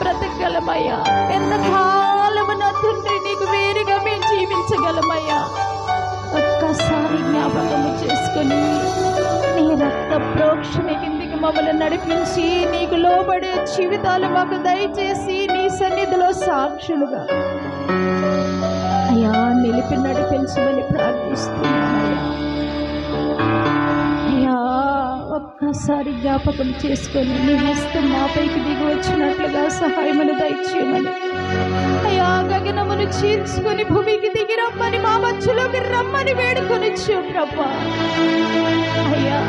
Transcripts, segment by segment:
బ్రతకగలమయ్యా? ఎంతకాలము నా తండ్రి నీకు వేరుగా మేము జీవించగలమయ్యా? ఒక్కసారి జ్ఞాపకము చేసుకొని నీ రక్త ప్రోక్షణ కిందికి మమ్మల్ని నడిపించి నీకు లోబడే జీవితాలు మాకు దయచేసి నీ సన్నిధిలో సాక్షులుగా అయ్యా నిలిపి నడిపించమని ప్రార్థిస్తున్నానయ్యా. అయ్యా ఒక్కసారి జ్ఞాపకం చేసుకొని నీ హస్తం మాపైకి దిగి వచ్చినట్లుగా సహాయమును దయచేయమని అయ్యా, గగనమును చీల్చుకొని భూమికి దిగి రమ్మని మా మధ్యలోకి రమ్మని వేడుకొనిచ్చు ప్రభా. అయ్యా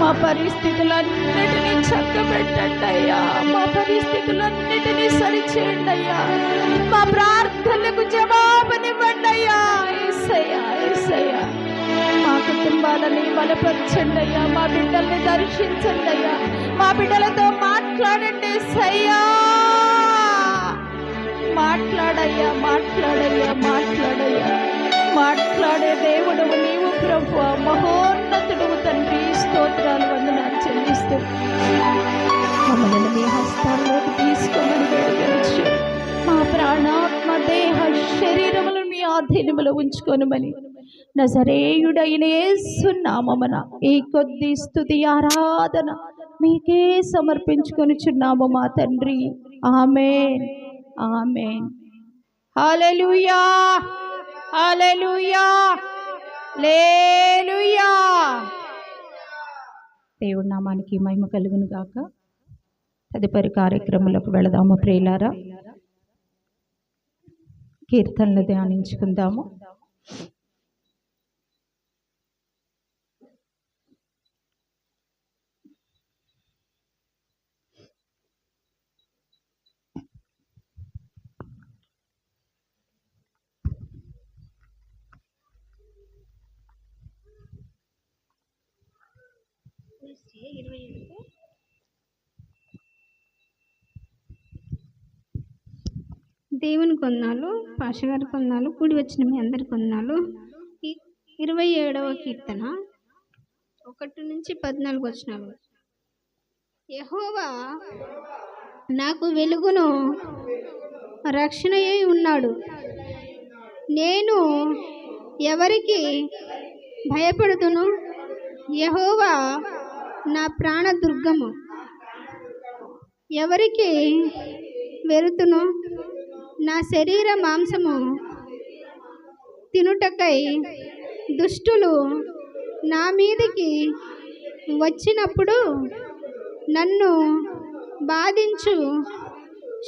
మా పరిస్థితులన్నిటినీ చక్కబెట్టండి అయ్యా, మా పరిస్థితులన్నిటినీ సరిచేయండి అయ్యా, మా ప్రార్థనలకు జవాబునివ్వండి అయ్యా. యేసయ్యా యేసయ్యా మా కుటుంబాలని బలపరచండి అయ్యా, మా బిడ్డల్ని దర్శించండి అయ్యా, మా బిడ్డలతో మాట్లాడండి యేసయ్యా. మాట్లాడయ్యా మాట్లాడయ్యా మాట్లాడయ్యా మాట్లాడే దేవుడవు నీవు ప్రభువా, మహోన్నతుడవు తండ్రి. స్తోత్రాలు వందనాలు చెల్లిస్తూ మమ్మల్ని మీ హస్తాల్లోకి తీసుకోమని వేడుకొనొచ్చు. మా ప్రాణాత్మ దేహ శరీరములను మీ ఆధీనములో ఉంచుకొనుమని నజరేయుడైన యేసు నామమున ఈ కొద్ది స్తుతి ఆరాధన మీకే సమర్పించుకొనుచున్నాము మా తండ్రి. ఆమేన్ ఆమేన్. హల్లెలూయా హల్లెలూయా హల్లెలూయా. దేవుడి నామానికి మహిమ కలుగును గాక. తదుపరి కార్యక్రమాలకు వెళదాము ప్రియులారా. కీర్తనలు ధ్యానించుకుందాము. దేవుని కొందాలు, పాషగారి కొందాలు, కూడి వచ్చిన మీ అందరి కొందాలు. 27వ కీర్తన 1 నుంచి 14 వచనాలు. యెహోవా నాకు వెలుగును రక్షణయై ఉన్నాడు. నేను ఎవరికి భయపడుతును? యెహోవా నా ప్రాణదుర్గము. ఎవరికి వెరుతును? నా శరీర మాంసము తినుటకై దుష్టులు నా మీదికి వచ్చినప్పుడు, నన్ను బాధించు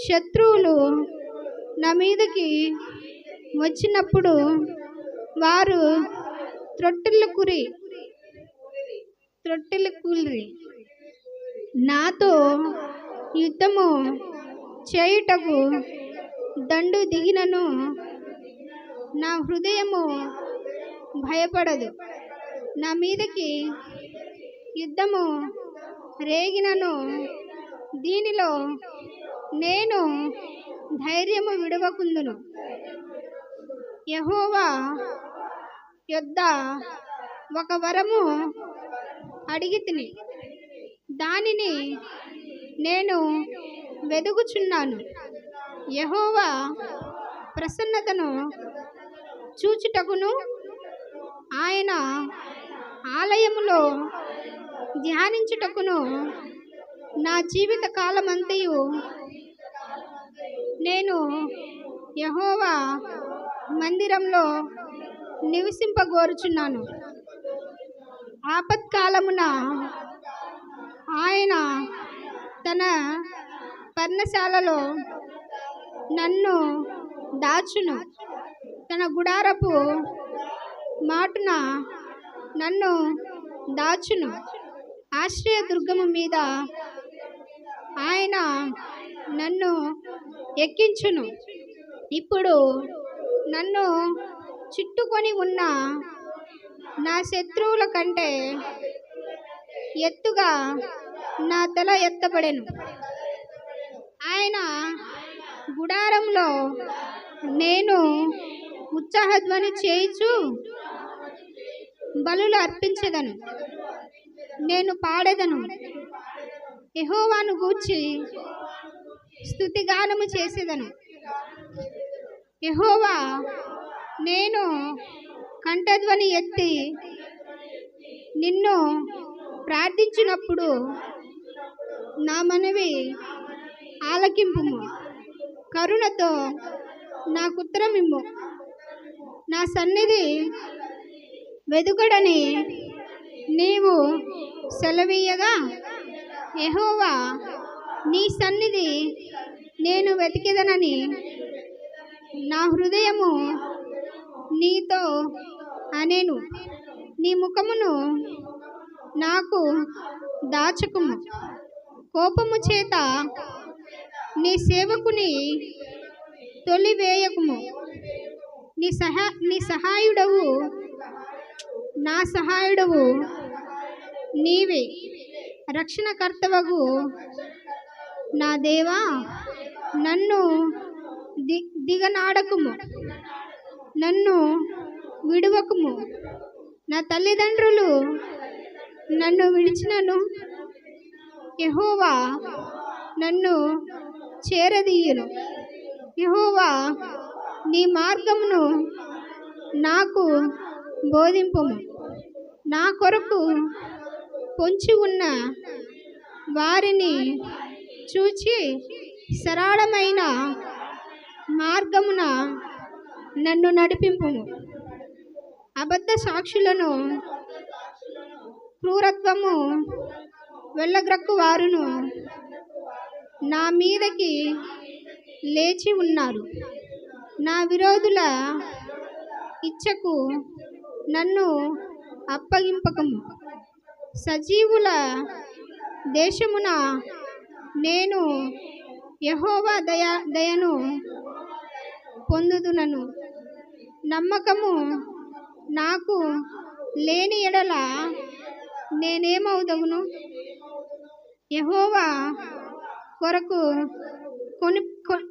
శత్రువులు నా మీదికి వచ్చినప్పుడు, వారు త్రొట్టెలు కూలిరి నాతో యుద్ధము చేయుటకు దండు దిగినను నా హృదయము భయపడదు. నా మీదకి యుద్ధము రేగినను దీనిలో నేను ధైర్యము విడవకుందును. యెహోవా యొద్ద ఒక వరము అడిగితిని, దానిని నేను వెదుగుచున్నాను. యెహోవా ప్రసన్నతను చూచుటకును, ఆయన ఆలయములో ధ్యానించుటకును నా జీవిత కాలమంతయు నేను యెహోవా మందిరంలో నివసింపగోరుచున్నాను. ఆపత్కాలమున ఆయన తన పర్ణశాలలో నన్ను దాచును. తన గుడారపు మాటున నన్ను దాచును. ఆశ్రయదుర్గము మీద ఆయన నన్ను ఎక్కించును. ఇప్పుడు నన్ను చుట్టుకొని ఉన్న నా శత్రువుల కంటే ఎత్తుగా నా తల ఎత్తబడెను. ఆయన గుడారంలో నేను ఉత్సాహధ్వని చేయుచు బలులు అర్పించెదను. నేను పాడెదను, యెహోవాను గూర్చి స్తుతిగానము చేసేదను. యెహోవా, నేను కంఠధ్వని ఎత్తి నిన్ను ప్రార్థించినప్పుడు నా మనవి ఆలకింపుము. కరుణతో నాకు ఉత్తరమిమ్ము. నా సన్నిధి వెదుకడని నీవు సెలవీయగా, యెహోవా, నీ సన్నిధి నేను వెతికెదనని నా హృదయము నీతో అనేను. నీ ముఖమును నాకు దాచకుము. కోపము చేత నీ సేవకుని తొలివేయకుము. నీ సహాయుడవు, నా సహాయుడవు నీవే. రక్షణకర్తవగు నా దేవా, నన్ను దిగనాడకుము, నన్ను విడువకుము. నా తల్లిదండ్రులు నన్ను విడిచినను యెహోవా నన్ను చేరదీయును. యెహోవా, నీ మార్గమును నాకు బోధింపుము. నా కొరకు పొంచి ఉన్న వారిని చూచి సరళమైన మార్గమున నన్ను నడిపింపుము. అబద్ధ సాక్షులను, క్రూరత్వము వెళ్ళగ్రక్కు వారును నా మీదకి లేచి ఉన్నారు. నా విరోధుల ఇచ్చకు నన్ను అప్పగింపకము. సజీవుల దేశమున నేను యెహోవా దయను పొందుదునను. నమ్మకము నాకు లేని ఎడల నేనేమవుదగును? యెహోవా కొరకు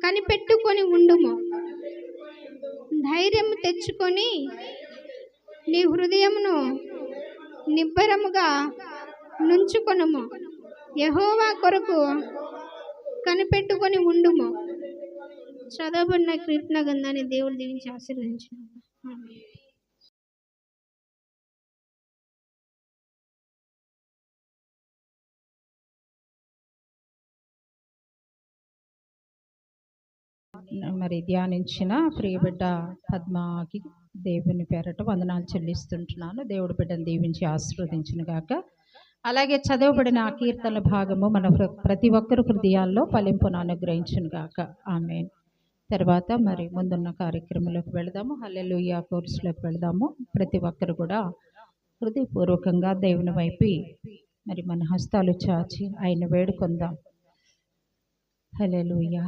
కనిపెట్టుకొని ఉండుము. ధైర్యము తెచ్చుకొని నీ హృదయమును నిబ్బరముగా నుంచుకొనుము. యెహోవా కొరకు కనిపెట్టుకొని ఉండుము. చదవబడిన కీర్తన గ్రంథాన్ని దేవుడు దీవించి ఆశీర్వదించును. ఆమేన్. మరి ధ్యానించిన ప్రియ బిడ్డ పద్మాకి దేవుని పేరట వందనాలు చెల్లిస్తుంటున్నాను. దేవుడి బిడ్డను దీవించి ఆశీర్వదించును గాక. అలాగే చదవబడిన ఆ కీర్తనల భాగము మన ప్రతి ఒక్కరు హృదయాల్లో ఫలింపును అనుగ్రహించును గాక. ఆమేన్. తర్వాత మరి ముందున్న కార్యక్రమంలోకి వెళదాము. హల్లెలూయా కోర్సులోకి వెళదాము. ప్రతి ఒక్కరు కూడా హృదయపూర్వకంగా దేవుని వైపు మరి మన హస్తాలు చాచి ఆయన వేడుకొందాం. హల్లెలూయా.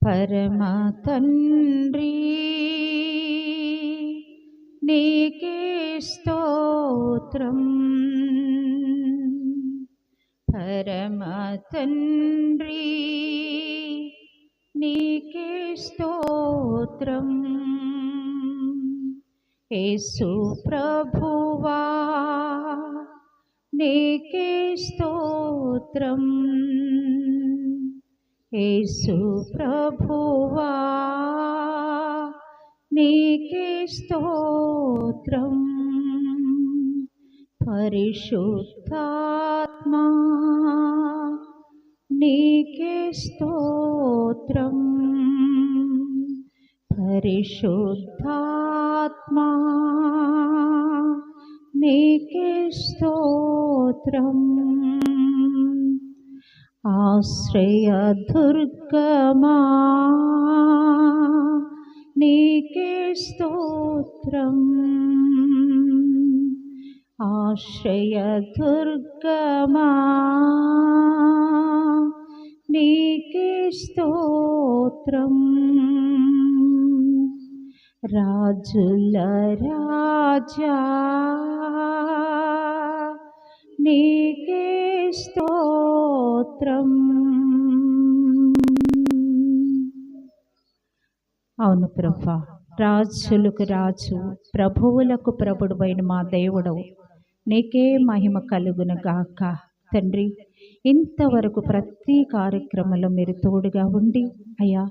పరమ తండ్రి నీకే స్తోత్రం. పరమ తండ్రి నీకే స్తోత్రం. యేసు ప్రభువా నీకే స్తోత్రం. యేసు ప్రభువా నీకే స్తోత్రం. పరిశుద్ధాత్మా నీకే స్తోత్రం. పరిశుద్ధాత్మా నీకే స్తోత్రం. ఆశ్రయ దుర్గమా నీకే స్తోత్రం. ఆశ్రయ దుర్గమా నీకే స్తోత్రం. రాజుల రాజా నీకే స్తోత్రం. అవును ప్రభా, రాజులకు రాజు, ప్రభువులకు ప్రభుడువైన మా దేవుడవు, నీకే మహిమ కలుగును గాక. తండ్రి, ఇంతవరకు ప్రతి కార్యక్రమంలో మీరు తోడుగా ఉండి అయ్యా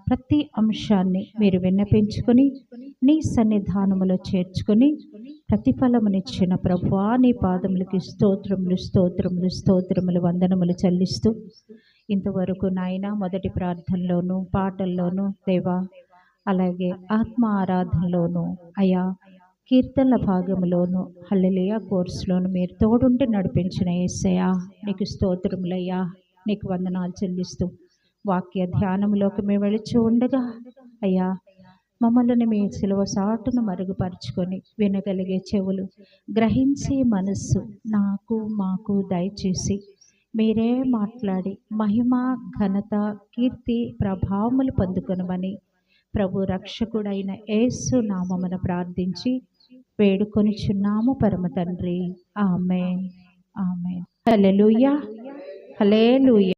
ప్రతి అంశాన్ని మీరు విన్నపించుకొని నీ సన్నిధానములో చేర్చుకొని ప్రతిఫలమునిచ్చిన ప్రభువా నీ పాదములకి స్తోత్రములు స్తోత్రములు స్తోత్రములు వందనములు చెల్లిస్తూ ఇంతవరకు నాయన మొదటి ప్రార్థనలోను పాటల్లోనూ దేవా, అలాగే ఆత్మ ఆరాధనలోను అయా కీర్తనల భాగంలోను హల్లెలూయా కోర్సులోను మీరు తోడుండి నడిపించిన యేసయ్యా నీకు స్తోత్రములయ్యా, నీకు వందనాలు చెల్లిస్తూ వాక్య ధ్యానంలోకి మేము వెళుచు ఉండగా అయ్యా మమ్మల్ని మీ సిలువ సాటును మరుగుపరుచుకొని వినగలిగే చెవులు, గ్రహించే మనస్సు నాకు మాకు దయచేసి మీరే మాట్లాడి మహిమ ఘనత కీర్తి ప్రభావములు పొందుకొనమని ప్రభు రక్షకుడైన యేసు నామమున ప్రార్థించి వేడుకొనిచున్నాము పరమ తండ్రి. ఆమేన్ ఆమేన్. హల్లెలూయా హల్లెలూయా.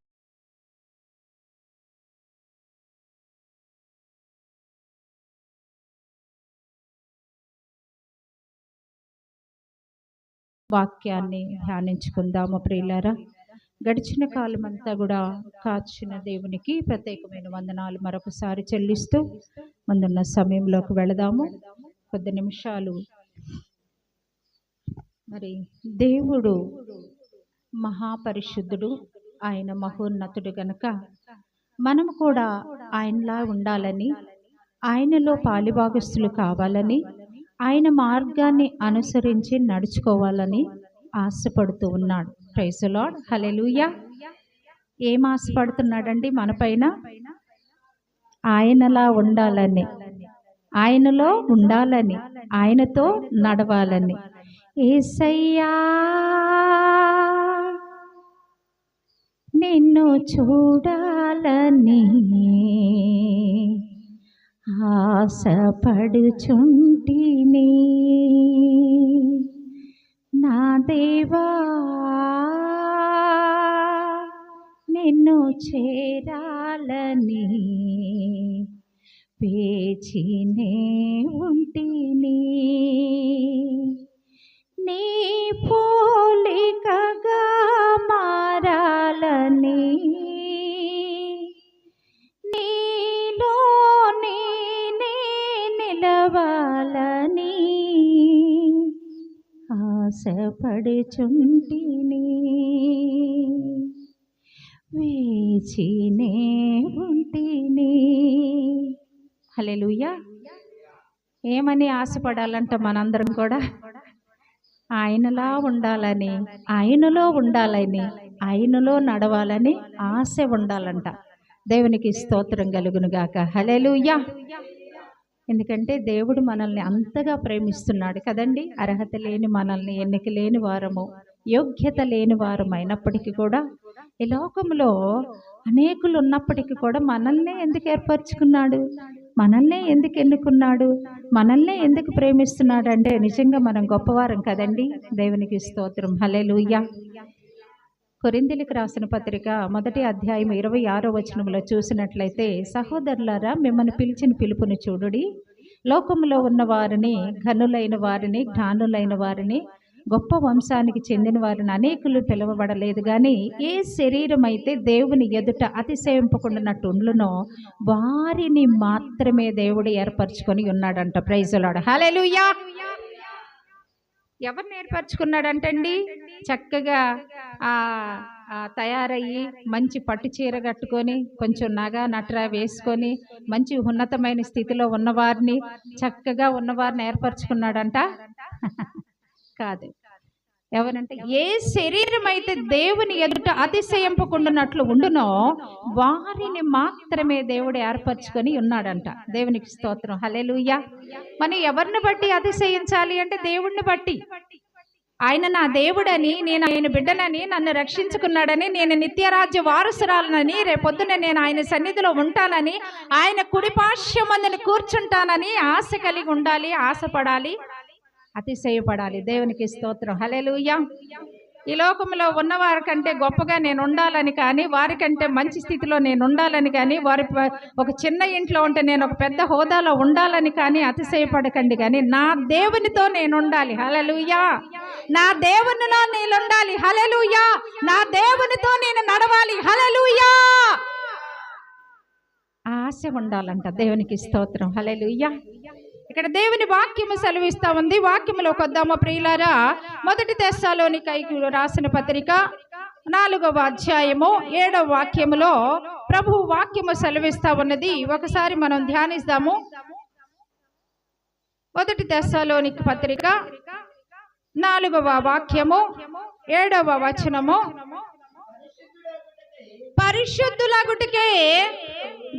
వాక్యాన్ని ధ్యానించుకుందాము ప్రియులారా. గడిచిన కాలం అంతా కూడా కాచిన దేవునికి ప్రత్యేకమైన వందనాలు మరొకసారి చెల్లిస్తూ ముందున్న సమయంలోకి వెళదాము. కొద్ది నిమిషాలు మరి దేవుడు మహాపరిశుద్ధుడు, ఆయన మహోన్నతుడు గనక మనము కూడా ఆయనలా ఉండాలని, ఆయనలో పాలిభాగస్తులు కావాలని, ఆయన మార్గాన్ని అనుసరించి నడుచుకోవాలని ఆశపడుతూ ఉన్నాడు. Praise the Lord. హల్లెలూయా. ఏం ఆశపడుతున్నాడండి మన పైన? ఆయనలా ఉండాలని, ఆయనలో ఉండాలని, ఆయనతో నడవాలని. యేసయ్యా నిన్ను చూడాలని ఆశపడుచుంటిని నా దేవా, నిన్ను చేరాలని వేచినే ఉంటిని నీ పోలికగా మారాలని నీలోనే నిలవాలని ఆశపడుచుంటిని వేచినే ఉంటిని. హల్లెలూయా. ఏమని ఆశపడాలంట మనందరం కూడా? ఆయనలా ఉండాలని, ఆయనలో ఉండాలని, ఆయనలో నడవాలని ఆశ ఉండాలంట. దేవునికి స్తోత్రం కలుగును గాక. హల్లెలూయా. ఎందుకంటే దేవుడు మనల్ని అంతగా ప్రేమిస్తున్నాడు కదండి. అర్హత లేని మనల్ని, ఎన్నిక లేని వారము, యోగ్యత లేని వారం అయినప్పటికీ కూడా ఈ లోకంలో అనేకులు ఉన్నప్పటికీ కూడా మనల్నే ఎందుకు ఏర్పరచుకున్నాడు, మనల్నే ఎందుకు ఎన్నుకున్నాడు, మనల్నే ఎందుకు ప్రేమిస్తున్నాడు అంటే నిజంగా మనం గొప్పవారం కదండి. దేవునికి స్తోత్రం. హల్లెలూయా. కొరింథీయులకు రాసిన పత్రిక 1వ అధ్యాయం 26వ వచనంలో చూసినట్లయితే, సహోదరులారా మిమ్మల్ని పిలిచిన పిలుపుని చూడుడి, లోకములో ఉన్న వారిని, ఘనులైన వారిని, జ్ఞానులైన వారిని, గొప్ప వంశానికి చెందిన వారిని అనేకులు పిలువబడలేదు కానీ ఏ శరీరం అయితే దేవుని ఎదుట అతిశయింపకుండానట్టు ఉండునో వారిని మాత్రమే దేవుడు ఏర్పరచుకొని ఉన్నాడంట. Praise the Lord. హల్లెలూయా. ఎవరిని ఏర్పరచుకున్నాడంటండి? చక్కగా తయారయ్యి మంచి పట్టు చీర కట్టుకొని కొంచెం నగ నట్ర వేసుకొని మంచి ఉన్నతమైన స్థితిలో ఉన్నవారిని, చక్కగా ఉన్నవారిని ఏర్పరచుకున్నాడంట కాదు. ఎవరంటే ఏ శరీరం అయితే దేవుని ఎదుట అతిశయింపకుండానట్లు ఉండునో వారిని మాత్రమే దేవుడు ఏర్పరచుకొని ఉన్నాడంట. దేవునికి స్తోత్రం. హల్లెలూయా. మనం ఎవరిని బట్టి అతిశయించాలి అంటే దేవుణ్ణి బట్టి. ఆయన నా దేవుడని, నేను ఆయన బిడ్డనని, నన్ను రక్షించుకున్నాడని, నేను నిత్యరాజ్య వారసురాలనని, రేపొద్దున నేను ఆయన సన్నిధిలో ఉంటానని, ఆయన కుడిపార్శ్వమందున కూర్చుంటానని ఆశ కలిగి ఉండాలి, ఆశపడాలి, అతిశయపడాలి. దేవునికి స్తోత్రం. హల్లెలూయా. ఈ లోకంలో ఉన్నవారి కంటే గొప్పగా నేను ఉండాలని కానీ, వారికంటే మంచి స్థితిలో నేను ఉండాలని కానీ, ఒక చిన్న ఇంట్లో ఉంటే నేను ఒక పెద్ద హోదాలో ఉండాలని కానీ అతిశయపడకండి. కానీ నా దేవునితో నేను ఉండాలి. హల్లెలూయా. నా దేవునిలో నేను ఉండాలి. హల్లెలూయా. నా దేవునితో నేను నడవాలి. హల్లెలూయా. ఆశ ఉండాలంట. దేవునికి స్తోత్రం. హల్లెలూయా. ఇక్కడ దేవుని వాక్యము సెలవిస్తా ఉంది. వాక్యములోకి వద్దాము ప్రియులారా. 1 తెస్సలోనికైకి రాసిన పత్రిక 4వ అధ్యాయము 7వ వాక్యములో ప్రభు వాక్యము సెలవిస్తా ఉన్నది. ఒకసారి మనం ధ్యానిస్తాము. 1 తెస్సలోనికి పత్రిక 4వ వాక్యము 7వ వచనము. పరిశుద్ధులగుటకే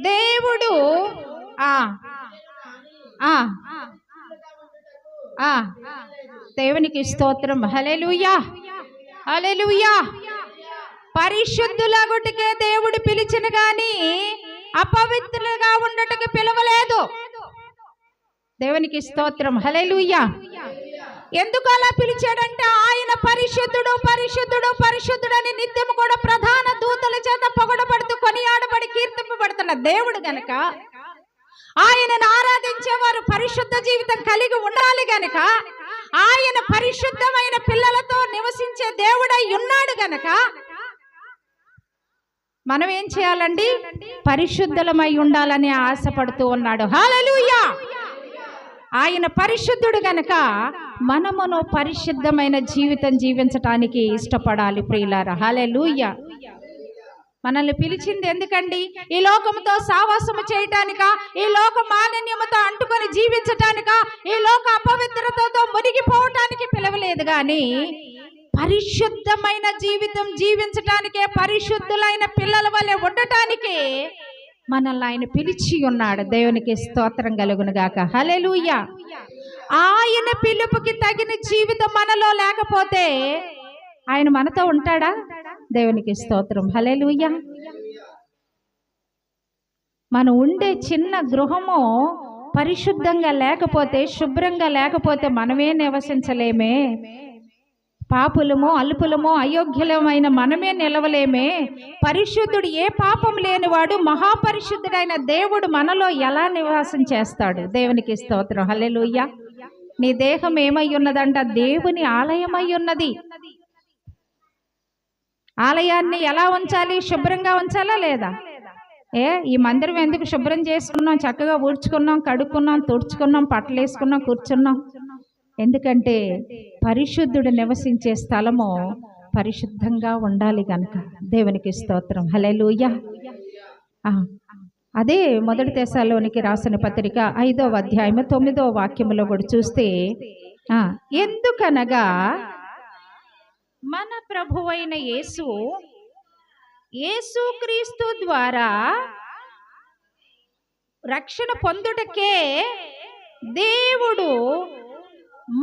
దేవుడు దేవునికి స్తోత్రం. హల్లెలూయా. హల్లెలూయా. పరిశుద్ధులగుటకే దేవుడు పిలిచిన గాని అపవిత్రులుగా ఉండటకు పిలవలేదు. దేవునికి స్తోత్రం. హల్లెలూయా. ఎందుకు అలా పిలిచాడంటే ఆయన పరిశుద్ధుడు పరిశుద్ధుడు పరిశుద్ధుడని నిత్యం కూడా ప్రధాన దూతల చేత పొగడబడుతూ కొనియాడబడి కీర్తింపబడుతున్న దేవుడు గనక, ఆయనను ఆరాధించేవారు పరిశుద్ధ జీవితం కలిగి ఉండాలి గనక, ఆయన పరిశుద్ధమైన పిల్లలతో నివసించే దేవుడై ఉన్నాడు గనక మనం ఏం చేయాలండి? పరిశుద్ధులమై ఉండాలని ఆశపడుతూ ఉన్నాడు. హల్లెలూయా. ఆయన పరిశుద్ధుడు గనక మనమును పరిశుద్ధమైన జీవితం జీవించటానికి ఇష్టపడాలి ప్రియులారా. హల్లెలూయా. మనల్ని పిలిచింది ఎందుకండి? ఈ లోకముతో సావాసము చేయటానిక, ఈ లోక మాలిన్యముతో అంటుకొని జీవించటానిక, ఈ లోక అపవిత్రతతో మునిగిపోవటానికి పిలవలేదు కానీ పరిశుద్ధమైన జీవితం జీవించటానికే, పరిశుద్ధులైన పిల్లల వలె ఉండటానికే మనల్ని ఆయన పిలిచి ఉన్నాడు. దేవునికి స్తోత్రం కలుగును గాక. హల్లెలూయా. ఆయన పిలుపుకి తగిన జీవితం మనలో లేకపోతే ఆయన మనతో ఉంటాడా? దేవునికి స్తోత్రం. హల్లెలూయా. మనం ఉండే చిన్న గృహము పరిశుద్ధంగా లేకపోతే, శుభ్రంగా లేకపోతే మనమే నివసించలేమే. పాపులమో అల్పులమో అయోగ్యులమైన మనమే నిలవలేమే. పరిశుద్ధుడు, ఏ పాపం లేనివాడు, మహాపరిశుద్ధుడైన దేవుడు మనలో ఎలా నివాసం చేస్తాడు? దేవునికి స్తోత్రం. హల్లెలూయా. నీ దేహం ఏమై ఉన్నదంట? దేవుని ఆలయమై ఉన్నది. ఆలయాన్ని ఎలా ఉంచాలి? శుభ్రంగా ఉంచాలా లేదా? ఈ మందిరం ఎందుకు శుభ్రం చేసుకున్నాం, చక్కగా ఊడ్చుకున్నాం, కడుక్కున్నాం, తుడుచుకున్నాం, పట్టలు వేసుకున్నాం, కూర్చున్నాం? ఎందుకంటే పరిశుద్ధుడు నివసించే స్థలము పరిశుద్ధంగా ఉండాలి గనక. దేవునికి స్తోత్రం. హల్లెలూయా. అదే 1 తెస్సలోనికి రాసిన పత్రిక 5వ అధ్యాయము 9వ వాక్యములో కూడా చూస్తే, ఎందుకనగా మన ప్రభువైన యేసుక్రీస్తు ద్వారా రక్షణ పొందుటకే దేవుడు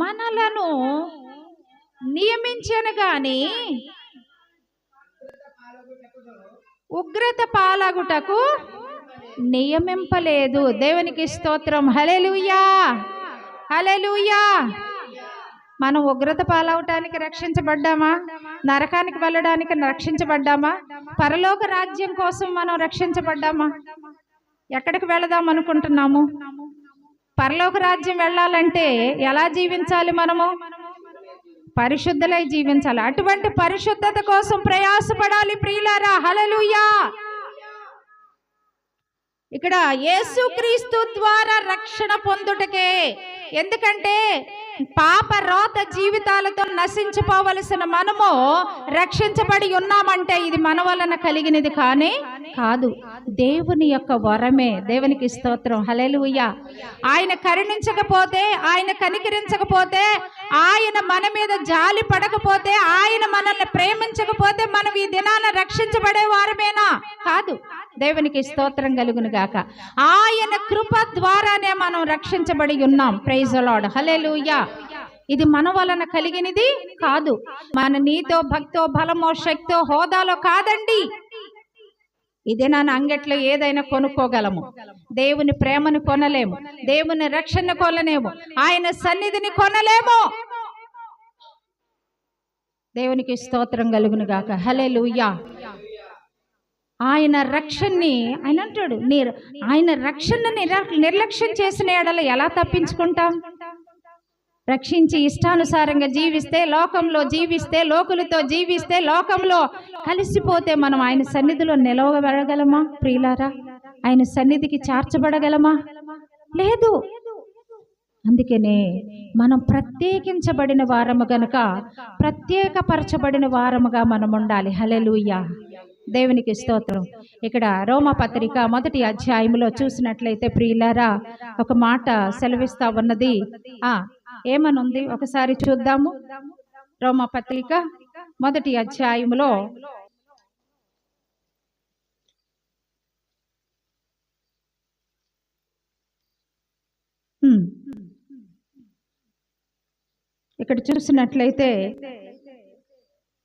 మనలను నియమించను గాని ఉగ్రత పాలగుటకు నియమింపలేదు. దేవునికి స్తోత్రం. హల్లెలూయా. హల్లెలూయా. మనం ఉగ్రత పాలవటానికి రక్షించబడ్డామా? నరకానికి వెళ్ళడానికి రక్షించబడ్డామా? పరలోక రాజ్యం కోసం మనం రక్షించబడ్డామా? ఎక్కడికి వెళదాం అనుకుంటున్నాము? పరలోక రాజ్యం వెళ్ళాలంటే ఎలా జీవించాలి? మనము పరిశుద్ధులై జీవించాలి. అటువంటి పరిశుద్ధత కోసం ప్రయాసపడాలి ప్రియులారా. హల్లెలూయా. ఇక్కడ యేసుక్రీస్తు ద్వారా రక్షణ పొందుటకే. ఎందుకంటే పాప రోత జీవితాలతో నశించిపోవలసిన మనము రక్షించబడి ఉన్నామంటే ఇది మన వలన కలిగినది కానీ కాదు, దేవుని యొక్క వరమే. దేవునికి స్తోత్రం. హల్లెలూయా. ఆయన కరుణించకపోతే, ఆయన కనికరించకపోతే, ఆయన మన మీద జాలి పడకపోతే, ఆయన మనల్ని ప్రేమించకపోతే మనం ఈ దినాన రక్షించబడే వారమేనా? కాదు. దేవునికి స్తోత్రం కలుగును గాక. ఆయన కృప ద్వారానే మనం రక్షించబడి ఉన్నాం. Praise the Lord. హల్లెలూయా. ఇది మన వలన కలిగినది కాదు, మన నీతో భక్తో బలమో శక్తో హోదాలో కాదండి. ఇదే నా అంగట్లో ఏదైనా కొనుక్కోగలము, దేవుని ప్రేమను కొనలేము, దేవుని రక్షణ కొనలేము, ఆయన సన్నిధిని కొనలేము. దేవునికి స్తోత్రం కలుగును గాక. హల్లెలూయా. ఆయన రక్షణని ఆయన అంటాడు, ఆయన రక్షణని నిర్లక్ష్యం చేసిన ఎడల ఎలా తప్పించుకుంటాం? రక్షించి ఇష్టానుసారంగా జీవిస్తే, లోకంలో జీవిస్తే, లోకులతో జీవిస్తే, లోకంలో కలిసిపోతే మనం ఆయన సన్నిధిలో నిలవబడగలమా ప్రియులారా? ఆయన సన్నిధికి చేర్చబడగలమా? లేదు. అందుకనే మనం ప్రత్యేకించబడిన వారము గనుక ప్రత్యేకపరచబడిన వారముగా మనం ఉండాలి. హల్లెలూయా. దేవునికి స్తోత్రం. ఇక్కడ రోమపత్రిక 1వ అధ్యాయంలో చూసినట్లయితే ప్రియులారా, ఒక మాట సెలవిస్తా ఉన్నది. ఏమనుంది ఒకసారి చూద్దాము. రోమపత్రిక 1వ అధ్యాయంలో ఇక్కడ చూసినట్లయితే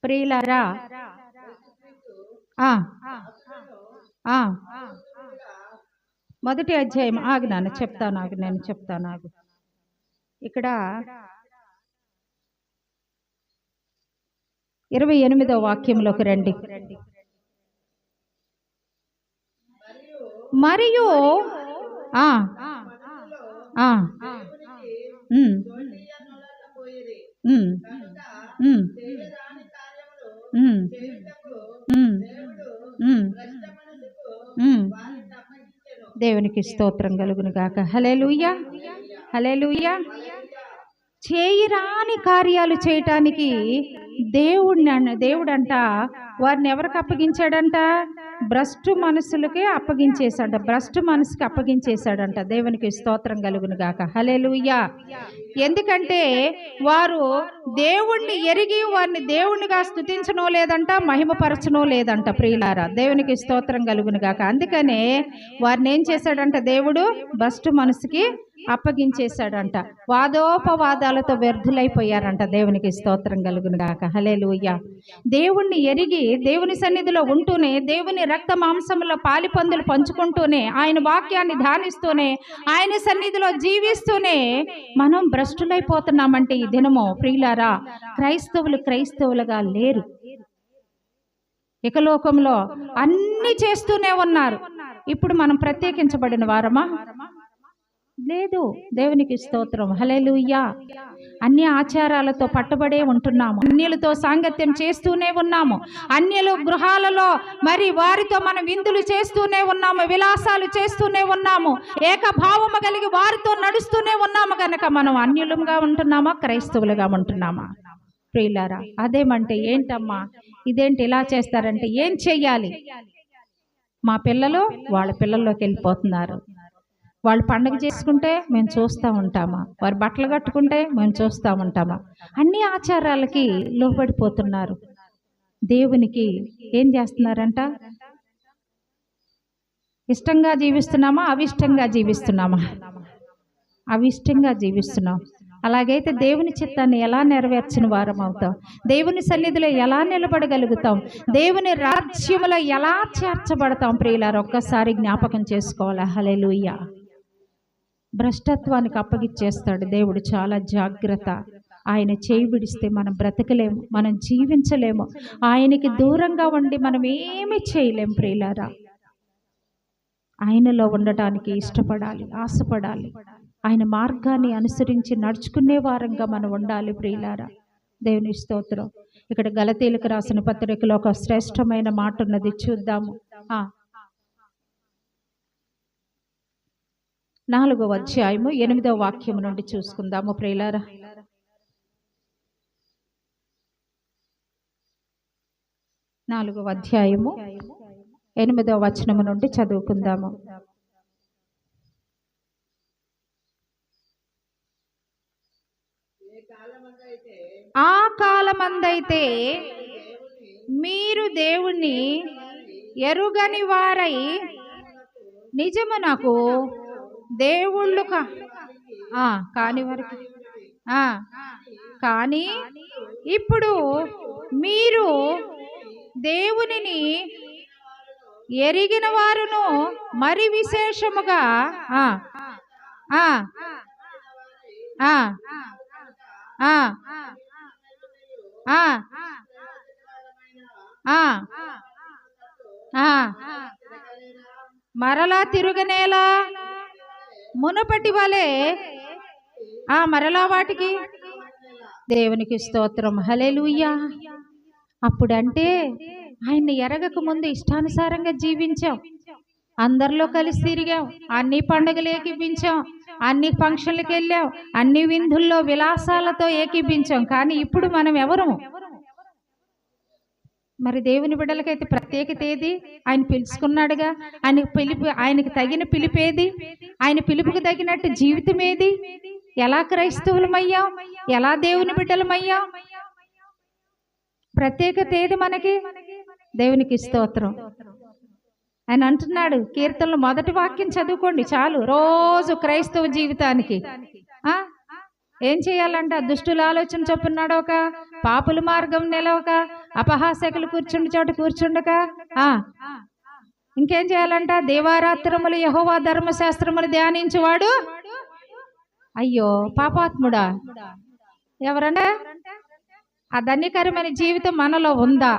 ప్రియులారా, మొదటి అధ్యాయం నేను చెప్తాను. ఇక్కడ 28వ వాక్యంలోకి రండి. మరియు దేవునికి స్తోత్రం కలుగును గాక. హల్లెలూయా. హల్లెలూయా. చేయరాని కార్యాలు చేయటానికి దేవుడంట వారిని ఎవరికి అప్పగించాడంట? భ్రష్టు మనసులకే అప్పగించేశాడంట. దేవునికి స్తోత్రం కలుగును గాక. హల్లెలూయా. ఎందుకంటే వారు దేవుణ్ణి ఎరిగి వారిని దేవునిగా స్తుతించనో లేదంట, మహిమపరచనో లేదంట. ప్రియులారా, దేవునికి స్తోత్రం కలుగును గాక. అందుకనే వారిని ఏం చేశాడంట? దేవుడు భ్రష్టు మనసుకి అప్పగించేశాడంట. వాదోపవాదాలతో వ్యర్థులైపోయారంట. దేవునికి స్తోత్రం కలుగును గాక. హల్లెలూయా. దేవుణ్ణి ఎరిగి దేవుని సన్నిధిలో ఉంటూనే, దేవుని రక్త మాంసంలో పాలిపందులు పంచుకుంటూనే, ఆయన వాక్యాన్ని ధ్యానిస్తూనే, ఆయన సన్నిధిలో జీవిస్తూనే మనం భ్రష్టులైపోతున్నామంటే ఈ దినము ప్రియులారా, క్రైస్తవులుగా లేరు. ఇకలోకంలో అన్ని చేస్తూనే ఉన్నారు. ఇప్పుడు మనం ప్రత్యేకించబడిన వారమా? లేదు. దేవునికి స్తోత్రం. హల్లెలూయా. అన్ని ఆచారాలతో పట్టుబడే ఉంటున్నాము. అన్యులతో సాంగత్యం చేస్తూనే ఉన్నాము. అన్యుల గృహాలలో మరి వారితో మనం విందులు చేస్తూనే ఉన్నాము, విలాసాలు చేస్తూనే ఉన్నాము, ఏకభావము కలిగి వారితో నడుస్తూనే ఉన్నాము. కనుక మనం అన్యులుగా ఉంటున్నామా, క్రైస్తవులుగా ఉంటున్నామా? ప్రియులారా, అదేమంటే ఏంటమ్మా, ఇదేంటి ఇలా చేస్తారంటే ఏం చెయ్యాలి? మా పిల్లలు వాళ్ళ పిల్లల్లోకి వెళ్ళిపోతున్నారు. వాళ్ళు పండుగ చేసుకుంటే మేము చూస్తూ ఉంటామా, వారు బట్టలు కట్టుకుంటే మేము చూస్తూ ఉంటామా? అన్ని ఆచారాలకి లోబడిపోతున్నారు. దేవునికి ఏం చేస్తున్నారంట? ఇష్టంగా జీవిస్తున్నామా, అవిష్టంగా జీవిస్తున్నామా? అవిష్టంగా జీవిస్తున్నాం. అలాగైతే దేవుని చిత్తాన్ని ఎలా నెరవేర్చిన వారం అవుతాం? దేవుని సన్నిధిలో ఎలా నిలబడగలుగుతాం? దేవుని రాజ్యములో ఎలా చేర్చబడతాం? ప్రియులారా, ఒక్కసారి జ్ఞాపకం చేసుకోవాలి. హల్లెలూయా. భ్రష్టత్వానికి అప్పగిచ్చేస్తాడు దేవుడు. చాలా జాగ్రత్త. ఆయన చేయి విడిస్తే మనం బ్రతకలేము, మనం జీవించలేము. ఆయనకి దూరంగా ఉండి మనం ఏమీ చేయలేము. ప్రియులారా, ఆయనలో ఉండటానికి ఇష్టపడాలి, ఆశపడాలి. ఆయన మార్గాన్ని అనుసరించి నడుచుకునే వారంగా మనం ఉండాలి. ప్రియులారా, దేవుని స్తోత్రం. ఇక్కడ గలతీయులకు రాసిన పత్రికలో ఒక శ్రేష్టమైన మాట ఉన్నది, చూద్దాము. 4వ అధ్యాయము 8వ వాక్యము నుండి చూసుకుందాము. ప్రియులారా, 4వ అధ్యాయము 8వ వచనము నుండి చదువుకుందాము. ఆ కాలమందైతే మీరు దేవుణ్ణి ఎరుగని వారై నిజమునకు దేవుళ్ళు కాని వారికి కానీ ఇప్పుడు మీరు దేవునిని ఎరిగిన వారును మరి విశేషముగా ఆ, ఆ, మరలా తిరుగనేలా మునుపటి వలె మరలా వాటికి దేవునికి స్తోత్రం. హల్లెలూయా. అప్పుడంటే ఆయన్ని ఎరగక ముందు ఇష్టానుసారంగా జీవించాం, అందరిలో కలిసి తిరిగాం, అన్ని పండుగలు ఏకీపించాం, అన్ని ఫంక్షన్లకు వెళ్ళాం, అన్ని విందుల్లో విలాసాలతో ఏకీపించాం. కానీ ఇప్పుడు మనం ఎవరు? మరి దేవుని బిడ్డలకైతే ప్రత్యేకత ఏది? ఆయన పిలుచుకున్నాడుగా. ఆయనకి తగిన పిలిపేది? ఆయన పిలుపుకు తగినట్టు జీవితం ఏది? ఎలా క్రైస్తవులమయ్యాం? ఎలా దేవుని బిడ్డలమయ్యాం? ప్రత్యేకత ఏది మనకి? దేవునికి స్తోత్రం. ఆయన అంటున్నాడు కీర్తనలో మొదటి వాక్యం చదువుకోండి చాలు. రోజు క్రైస్తవ జీవితానికి ఏం చేయాలంట? దుష్టుల ఆలోచన చొప్పున నడవక, పాపుల మార్గం నిలవక, అపహాసకులు కూర్చుండి చోట కూర్చుండక, ఇంకేం చేయాలంట? దేవారాత్రములు యెహోవా ధర్మశాస్త్రములు ధ్యానించువాడు. అయ్యో పాపాత్ముడా, ఎవరంట? ఆ ధన్యకరమైన జీవితం మనలో ఉందా?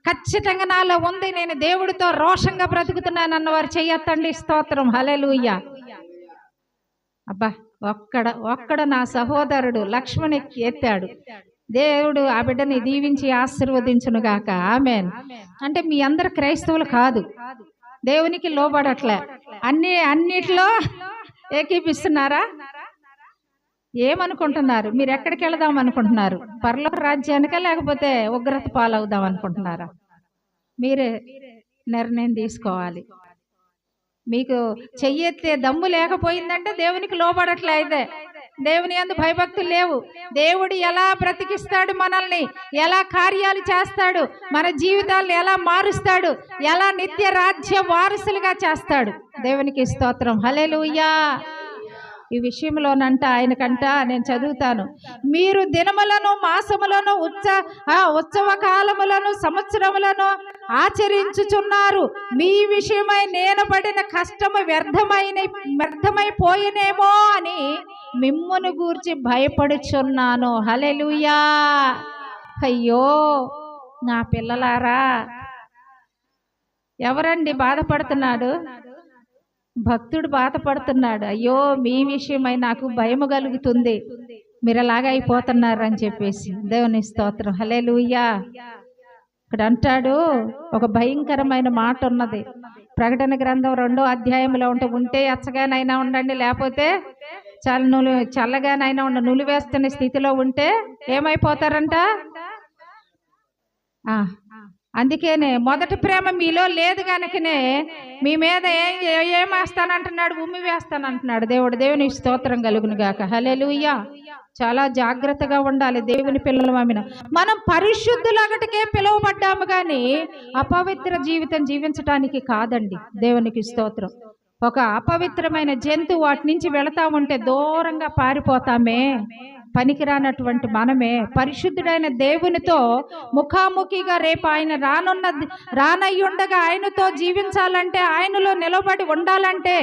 ఖచ్చితంగా నాలో ఉంది. నేను దేవుడితో రోషంగా బ్రతుకుతున్నాను అన్నవారు చెయ్యొద్దండి. స్తోత్రం. హల్లెలూయా. అబ్బా, ఒక్కడ నా సహోదరుడు లక్ష్మణ్ ఎత్తాడు. దేవుడు ఆ బిడ్డని దీవించి ఆశీర్వదించునుగాక. ఆమేన్. అంటే మీ అందరు క్రైస్తవులు కాదు, దేవునికి లోబడట్లే, అన్నిట్లో ఏకీపిస్తున్నారా? ఏమనుకుంటున్నారు? మీరు ఎక్కడికి వెళదాం అనుకుంటున్నారు? పరలోక రాజ్యానికా లేకపోతే ఉగ్రత పాలవుదాం అనుకుంటున్నారా? మీరే నిర్ణయం తీసుకోవాలి. మీకు చెయ్యెత్తే దమ్ము లేకపోయిందంటే దేవునికి లోబడట్లే. అయితే దేవుని యందు భయభక్తులు లేవు. దేవుడు ఎలా బ్రతికిస్తాడు మనల్ని, ఎలా కార్యాలు చేస్తాడు, మన జీవితాలను ఎలా మారుస్తాడు, ఎలా నిత్య రాజ్య వారసులుగా చేస్తాడు. దేవునికి స్తోత్రం. హల్లెలూయా. ఈ విషయంలోనంట ఆయనకంట నేను చదువుతాను. మీరు దినములను, మాసములను, ఉత్సవ కాలములను, సంవత్సరములను ఆచరించుచున్నారు. మీ విషయమై నేను పడిన కష్టము వ్యర్థమైపోయినేమో అని మిమ్మును గూర్చి భయపడుచున్నాను. హల్లెలూయా. అయ్యో నా పిల్లలారా, ఎవరండి బాధపడుతున్నాడు? భక్తుడు బాధపడుతున్నాడు. అయ్యో మీ విషయమై నాకు భయము కలుగుతుంది, మీరు అలాగ అయిపోతున్నారు అని చెప్పేసి. దేవుని స్తోత్రం. హల్లెలూయా. ఇక్కడ అంటాడు ఒక భయంకరమైన మాట ఉన్నది. ప్రకటన గ్రంథం 2వ అధ్యాయంలో ఉంటే ఎచ్చగానైనా ఉండండి, లేకపోతే చల్లగానైనా నులివేస్తున్న స్థితిలో ఉంటే ఏమైపోతారంట? అందుకేనే మొదటి ప్రేమ మీలో లేదు కనుకనే మీ మీద ఏమేస్తానంటున్నాడు? ఉమ్మి వేస్తానంటున్నాడు దేవుడు. దేవుని స్తోత్రం కలుగును గాక. హల్లెలూయా. చాలా జాగ్రత్తగా ఉండాలి దేవుని పిల్లలు. మనం పరిశుద్ధులగటికే పిలువబడ్డాము కానీ అపవిత్ర జీవితం జీవించటానికి కాదండి. దేవునికి స్తోత్రం. ఒక అపవిత్రమైన జంతువు వాటి నుంచి వెళతా ఉంటే దూరంగా పారిపోతామే. పనికిరానటువంటి మనమే పరిశుద్ధుడైన దేవునితో ముఖాముఖిగా రేపు ఆయన రానయ్యుండగా ఆయనతో జీవించాలంటే, ఆయనలో నిలబడి ఉండాలంటే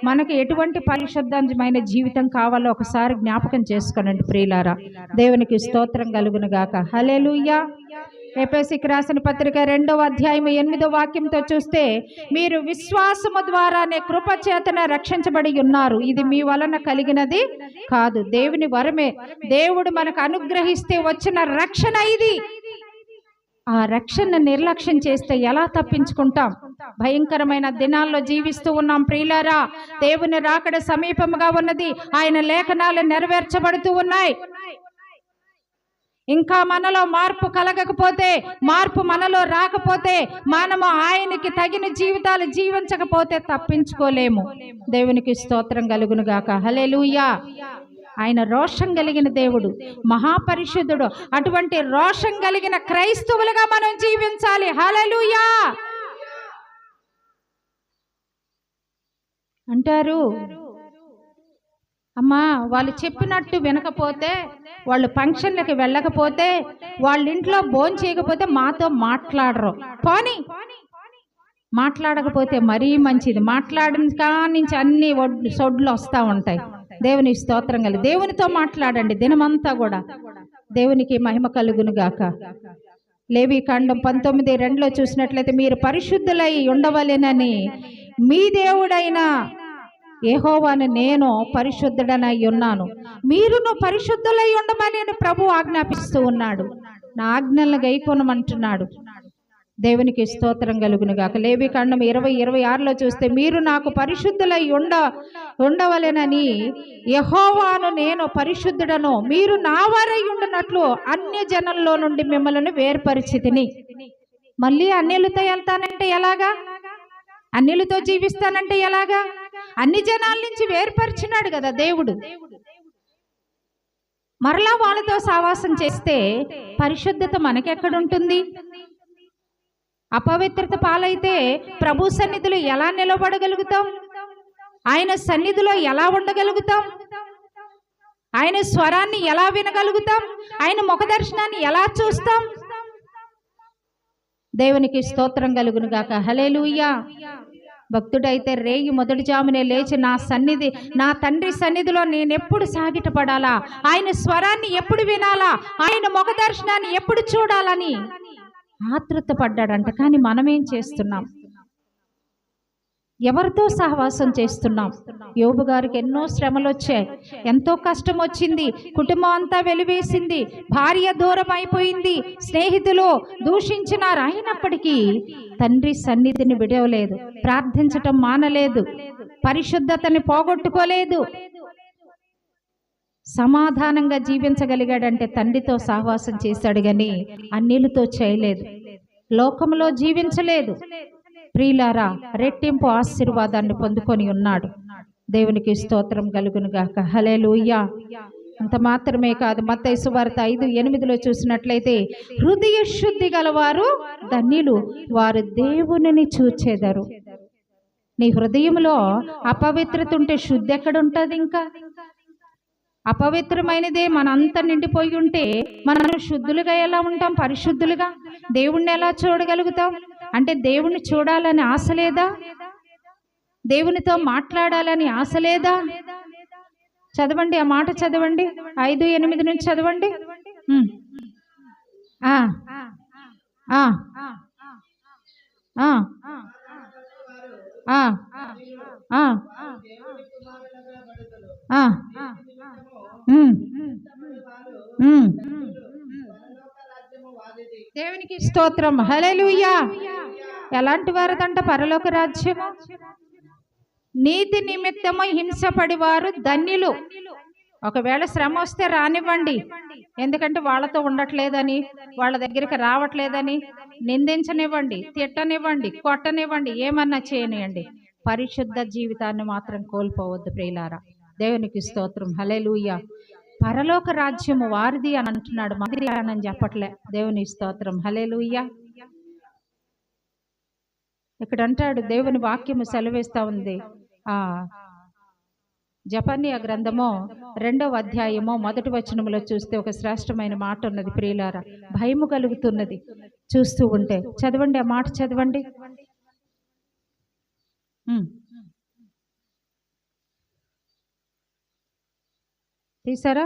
మనకి ఎటువంటి పరిశుద్ధమైన జీవితం కావాలో ఒకసారి జ్ఞాపకం చేసుకోనండి ప్రియులారా. దేవునికి స్తోత్రం కలుగును గాక. హల్లెలూయా. ఎఫెసీయులకు రాసిన పత్రిక 2వ అధ్యాయం 8వ వాక్యంతో చూస్తే, మీరు విశ్వాసము ద్వారానే కృప చేతన రక్షించబడి ఉన్నారు. ఇది మీ వలన కలిగినది కాదు, దేవుని వరమే. దేవుడు మనకు అనుగ్రహిస్తే వచ్చిన రక్షణ ఇది. ఆ రక్షణ నిర్లక్ష్యం చేస్తే ఎలా తప్పించుకుంటాం? భయంకరమైన దినాల్లో జీవిస్తూ ఉన్నాం ప్రియులారా. దేవుని రాకడ సమీపముగా ఉన్నది. ఆయన లేఖనాలు నెరవేర్చబడుతూ ఉన్నాయి. ఇంకా మనలో మార్పు కలగకపోతే, మార్పు మనలో రాకపోతే, మనము ఆయనకి తగిన జీవితాలు జీవించకపోతే తప్పించుకోలేము. దేవునికి స్తోత్రం కలుగును గాక. హల్లెలూయా. ఆయన రోషం కలిగిన దేవుడు, మహాపరిశుద్ధుడు. అటువంటి రోషం కలిగిన క్రైస్తవులుగా మనం జీవించాలి. హల్లెలూయా. అంటారు, అమ్మా వాళ్ళు చెప్పినట్టు వినకపోతే, వాళ్ళు ఫంక్షన్లకి వెళ్ళకపోతే, వాళ్ళ ఇంట్లో భోజనం చేయకపోతే మాతో మాట్లాడరు. పోనీ మాట్లాడకపోతే మరీ మంచిది. మాట్లాడిన కానించి అన్ని సొడ్లు వస్తూ ఉంటాయి. దేవుని స్తోత్రం కలిగి దేవునితో మాట్లాడండి దినమంతా కూడా. దేవునికి మహిమ కలుగును గాక. లేవికాండం 19:2 చూసినట్లయితే మీరు పరిశుద్ధులై ఉండవలెనని మీ దేవుడైన యెహోవాను నేను పరిశుద్ధుడనై ఉన్నాను, మీరును పరిశుద్ధులై ఉండమని ప్రభు ఆజ్ఞాపిస్తూ ఉన్నాడు. నా ఆజ్ఞలను గైకొనమంటున్నాడు. దేవునికి స్తోత్రం కలుగును గాక. లేవికాండం 20:26 చూస్తే మీరు నాకు పరిశుద్ధులై ఉండవలెనని యెహోవాను నేను పరిశుద్ధుడను, మీరు నా వారై ఉండునట్లు అన్య జనంలో నుండి మిమ్మల్ని వేర్పరిచితిని. మళ్ళీ అన్యులతో వెళ్తానంటే ఎలాగా? అన్యులతో జీవిస్తానంటే ఎలాగా? అన్ని జనాల నుంచి వేర్పరిచినాడు కదా దేవుడు. మరలా వాళ్ళతో సావాసం చేస్తే పరిశుద్ధత మనకెక్కడుంటుంది? అపవిత్రత పాలైతే ప్రభు సన్నిధిలో ఎలా నిలబడగలుగుతాం? ఆయన సన్నిధిలో ఎలా ఉండగలుగుతాం? ఆయన స్వరాన్ని ఎలా వినగలుగుతాం? ఆయన ముఖ దర్శనాన్ని ఎలా చూస్తాం? దేవునికి స్తోత్రం కలుగును గాక. హల్లెలూయా. భక్తుడైతే రేయి మొదటి జామునే లేచి నా తండ్రి సన్నిధిలో నేనెప్పుడు సాగిటపడాలా, ఆయన స్వరాన్ని ఎప్పుడు వినాలా, ఆయన ముఖ దర్శనాన్ని ఎప్పుడు చూడాలని ఆతృత పడ్డాడంట. కానీ మనమేం చేస్తున్నాం? ఎవరితో సహవాసం చేస్తున్నాం? యోబు గారికి ఎన్నో శ్రమలు వచ్చాయి, ఎంతో కష్టం వచ్చింది, కుటుంబం అంతా వెలివేసింది, భార్య దూరం అయిపోయింది, స్నేహితులు దూషించినారు. అయినప్పటికీ తండ్రి సన్నిధిని విడవలేదు, ప్రార్థించటం మానలేదు, పరిశుద్ధతని పోగొట్టుకోలేదు. సమాధానంగా జీవించగలిగాడంటే తండ్రితో సహవాసం చేశాడు కానీ అన్యులతో చేయలేదు, లోకంలో జీవించలేదు. ప్రియులారా, రెట్టింపు ఆశీర్వాదాన్ని పొందుకొని ఉన్నాడు. దేవునికి స్తోత్రం కలుగును గాక. హల్లెలూయా. అంత మాత్రమే కాదు, మత్తయి సువార్త 5:8 చూసినట్లయితే హృదయ శుద్ధి గలవారు ధన్యులు, వారు దేవునిని చూచెదరు. నీ హృదయంలో అపవిత్రత ఉంటే శుద్ధి ఎక్కడ ఉంటుంది? ఇంకా అపవిత్రమైనదే మనంతా నిండిపోయి ఉంటే మనం శుద్ధులుగా ఎలా ఉంటాం? పరిశుద్ధులుగా దేవుణ్ణి ఎలా చూడగలుగుతాం? అంటే దేవుణ్ణి చూడాలని ఆశ లేదా? దేవునితో మాట్లాడాలని ఆశ లేదా? చదవండి, ఆ మాట చదవండి, 5:8 నుంచి చదవండి. దేవునికి స్తోత్రం. హల్లెలూయా. ఎలాంటి వారదంట పరలోక రాజ్యము? నీతి నిమిత్తము హింసపడి వారు ధన్యులు. ఒకవేళ శ్రమ వస్తే రానివ్వండి, ఎందుకంటే వాళ్ళతో ఉండట్లేదని, వాళ్ళ దగ్గరికి రావట్లేదని నిందించనివ్వండి, తిట్టనివ్వండి, కొట్టనివ్వండి, ఏమన్నా చేయనివ్వండి. పరిశుద్ధ జీవితాన్ని మాత్రం కోల్పోవద్దు ప్రియులారా. దేవునికి స్తోత్రం. హల్లెలూయా. పరలోక రాజ్యము వారిది అని అంటున్నాడు, మందిరి అని చెప్పట్లే. దేవుని స్తోత్రం. హల్లెలూయా. ఇక్కడ అంటాడు, దేవుని వాక్యము సెలవిస్తా ఉంది. జపన్య గ్రంథము 2వ అధ్యాయము 1వ వచనములో చూస్తే ఒక శ్రేష్టమైన మాట ఉన్నది ప్రియులారా. భయము కలుగుతున్నది చూస్తూ ఉంటే. చదవండి, ఆ మాట చదవండి. తీసారా?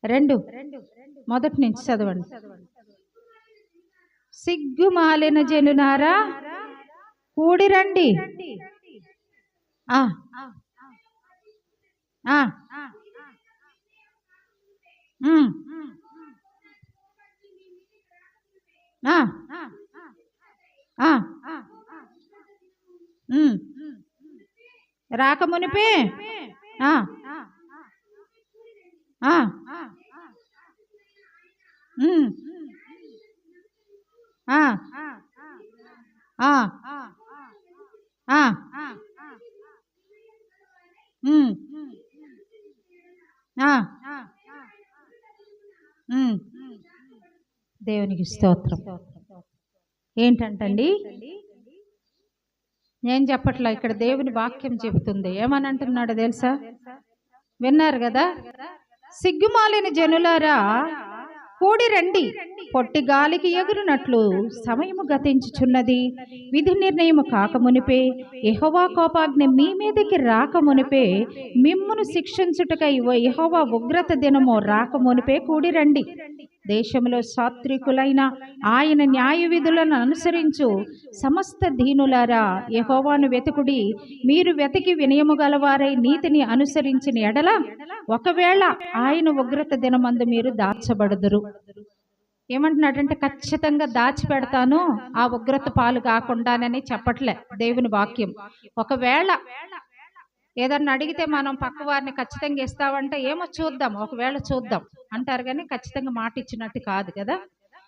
2 మొదటి నుంచి చదవండి. సిగ్గుమాలిన జనులారా కూడిరండి, రాకమునిపే దేవునికి స్తోత్రం. ఏంటంటండి? నేను చెప్పట్లా, ఇక్కడ దేవుని వాక్యం చెబుతుంది. ఏమని అంటున్నాడు తెలుసా? విన్నారు కదా? సిగ్గుమాలిన జనులారా కూడి రండి, పొట్టి గాలికి ఎగురునట్లు సమయము గతించుచున్నది. విధి నిర్ణయము కాకమునిపే, యెహోవా కోపాగ్ని మీ మీదకి రాకమునిపే, మిమ్మును శిక్షించుటకై యెహోవా ఉగ్రత దినము రాకమునిపే కూడి రండి. దేశంలో సాత్వికులైన ఆయన న్యాయ విధులను అనుసరించు సమస్త దీనులారా, యెహోవాను వెతుకుడి. మీరు వెతికి వినయము గలవారై నీతిని అనుసరించిన ఎడల ఒకవేళ ఆయన ఉగ్రత దినమందు మీరు దాచబడుదురు. ఏమంటున్నాడంటే ఖచ్చితంగా దాచిపెడతాను, ఆ ఉగ్రత పాలు కాకుండానని చెప్పట్లే దేవుని వాక్యం. ఒకవేళ ఏదన్నా అడిగితే మనం పక్క వారిని ఖచ్చితంగా ఇస్తావంటే ఏమో చూద్దాం, ఒకవేళ చూద్దాం అంటారు, కానీ ఖచ్చితంగా మాట ఇచ్చినట్టు కాదు కదా.